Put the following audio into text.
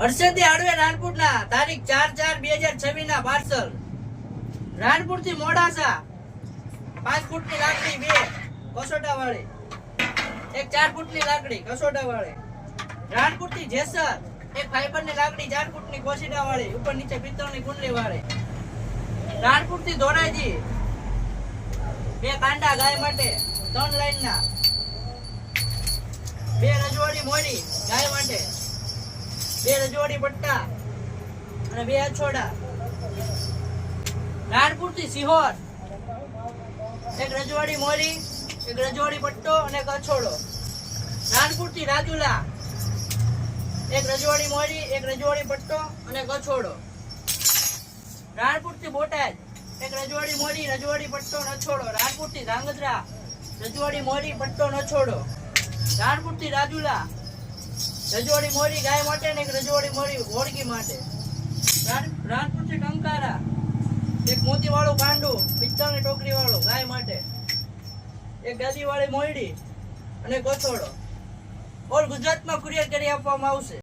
હર્ષદી આડવે રાણપુરના તારીખ 4/4/2026 ના પાર્સલ રાણપુર થી મોડાસા 5 ફૂટની લાકડી 2 કસોટા વાળી, એક 4 ફૂટની લાકડી કસોટા વાળી. રાણપુર થી જેસર એક ફાઈબર ની લાકડી 4 ફૂટની કોસીડા વાળી, ઉપર નીચે પિત્તળની કુંડલી વાળી. રાણપુર થી ધોરાજી 2 કાંડા ગાય માટે 3 લાઈન ના, 2 રજવાડી મોડી ગાય માટે, 2 રજવાડી પટ્ટા અને 2 અછોડા. રાણપુર થી સિહોર એક રજવાડી મોરી, એક રજવાડી પટ્ટો અને એક અછોડો. રાણપુર થી રાજુલા એક રજવાડી મોરી, એક રજવાડી પટ્ટો અને એક અછોડો. રાણપુર થી બોટાદ એક રજવાડી મોરી, રજવાડી પટ્ટો અને અછોડો. રાણપુર થી ધાંગધ્રા રજવાડી મોરી, પટ્ટો અને અછોડો. રાણપુર થી રાજુલા રજવાડી મોરી ગાય માટે અને એક રજવાડી મોરી હોળગી માટે. રાણપુર થી ટંકારા એક મોતી વાળું કાંડું પિત્તળની ટોકરી વાળું ગાય માટે, એક ગાદી વાળી મોયડી અને કોથોડો. ઓલ ગુજરાતમાં કુરિયર કરી આપવામાં આવશે.